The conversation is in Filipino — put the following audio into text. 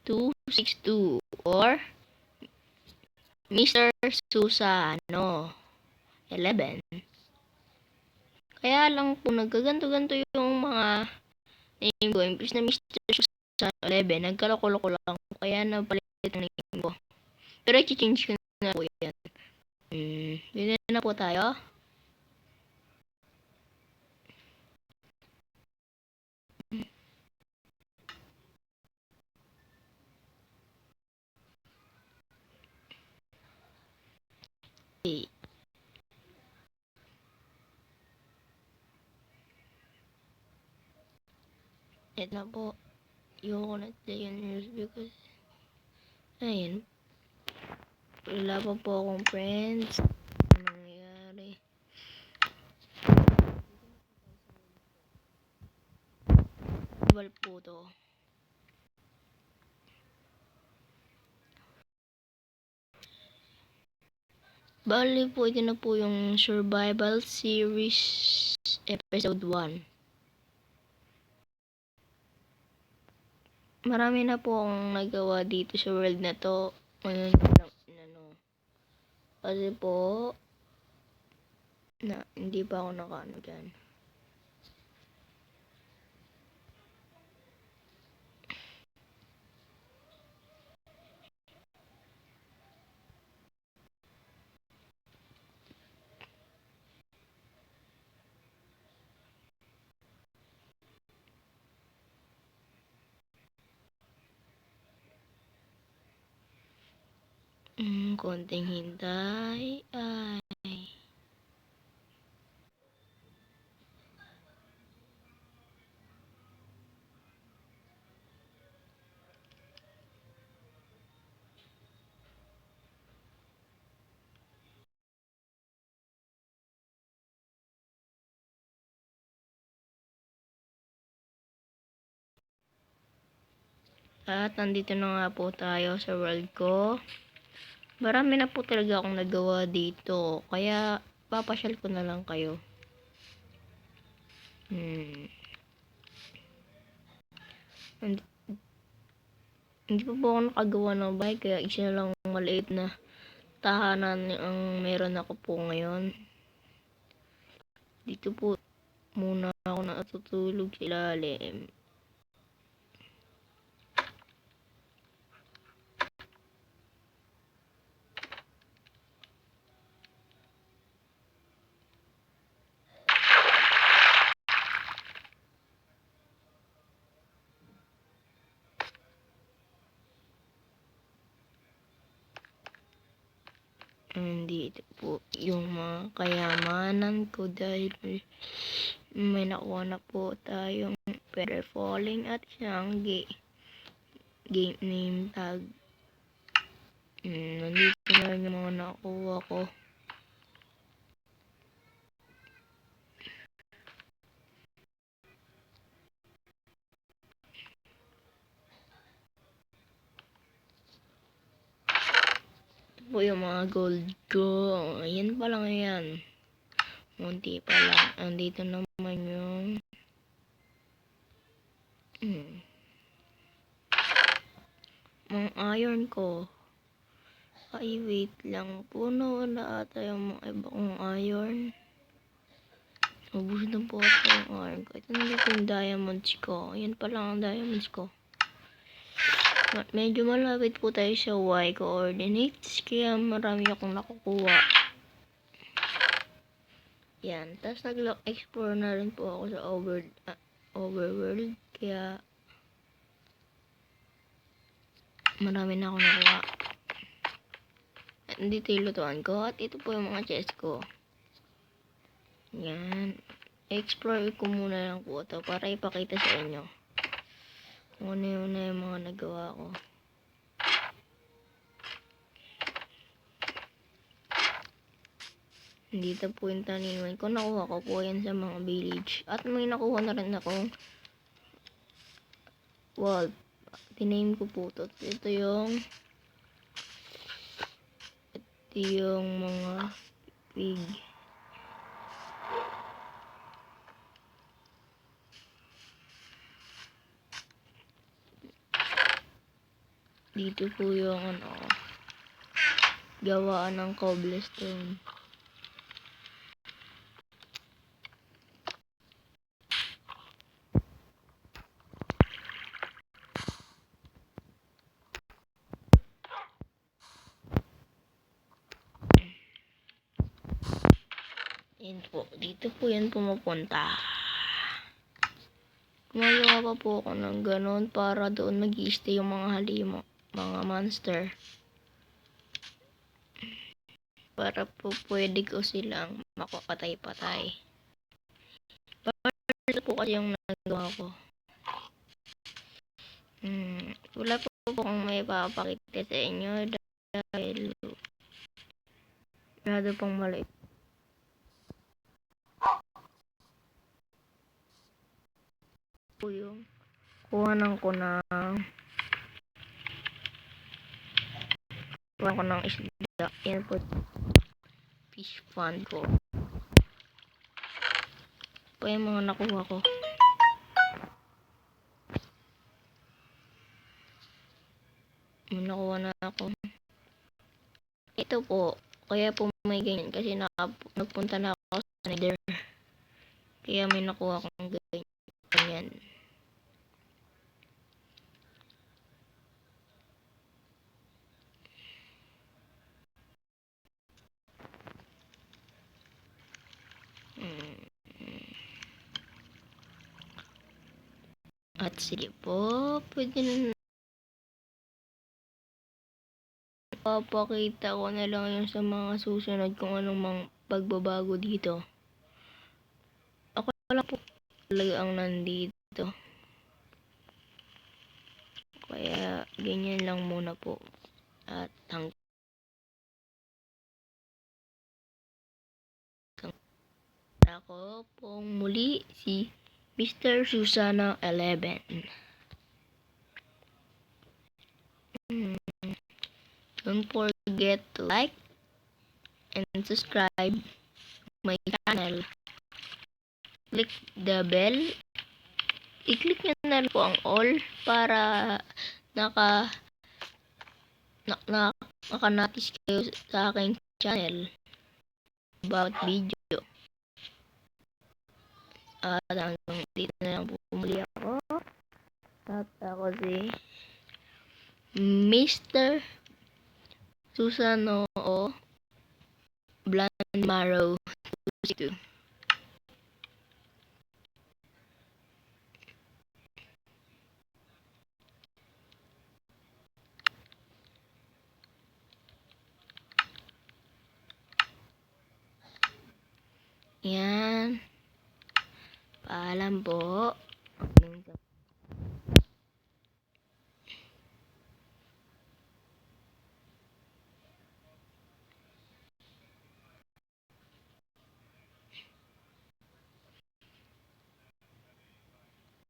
262 or Mr. Susano 11. Kaya lang po nagkaganto-ganto yung mga name ko. Imbis na Mr. Susano 11, nagkaloko-loko lang. Kaya napalit ang name ko. Pero i-change ko na po yan. Dito na po tayo. Okay. Ito na po. Yung na-play yung news because ayun. Wala pa po akong friends. Ano nangyayari? Bal po to. Bali po, ito na po yung Survival Series Episode 1. Marami na po akong nagawa dito sa world na to. Ngayon lang, kasi po, hindi pa ako nakaano dyan. Konting hintay. Ay. At nandito na nga po tayo sa world ko. Marami na po talaga akong nagawa dito. Kaya papasyal ko na lang kayo. Hindi pa po ako nakagawa ng bahay. Kaya isa lang maliit na tahanan ang meron ako po ngayon. Dito po muna ako natutulog sa ilalim. Dito po yung mga kayamanan ko dahil may nakuha na po tayong Feather Falling at isang game name tag. Nandito na rin yung mga nakuha ko. Po yung mga gold ko. Ayan pa lang yan. Munti pa lang. Andito naman yung mga iron ko. Ay, wait lang. Puno na ata yung mga iba kong iron. Ubus na po ata yung iron ko. Ito na yung diamonds ko. Ayan pa lang ang diamonds ko. Medyo malapit po tayo sa Y coordinates. Kaya marami akong nakukuha. Yan. Tapos nag-explore na rin po ako sa overworld. Kaya marami na akong nakuha. Dito yung lutuan ko. At ito po yung mga chest ko. Yan. Explore ko muna lang po ito para ipakita sa inyo kung ano yung mga nagawa ko. Dito po yung taniman ko. Nakuha ko po yan sa mga village. At may nakuha na rin akong wall. Tiname ko po ito. Ito yung mga pig. Dito po yung gawaan ng cobblestone. Yan po. Dito po yan pumupunta. Gumagawa pa po ako ng ganon para doon mag-i-stay yung mga halimo, mga monster. Para po pwede ko silang makapatay-patay. Para po kasi yung nagawa ko. Wala po akong may papakita sa inyo dahil masyado pang maliit. Po yung kuhanan ko ng isda. Yan po fish pond ko. Po yung mga nakuha ko. Nakuha na ako. Ito po, kaya po may ganyan kasi nagpunta na ako sa Nether. Kaya may nakuha akong ganyan. At sige po, pwede na papakita ko na lang yung sa mga susunod kung anong mga pagbabago dito. Ako lang po talaga ang nandito. Kaya ganyan lang muna po. At ako pong muli si Mr. Susana 11. Don't forget to like and subscribe my channel. Click the bell. I-click nyo na po ang all para nakanotice kayo sa aking channel about video. At hanggang dito na lang po muli ako. At ako si Mr. Susano o Blandmaro 2. Yan. Paalam po.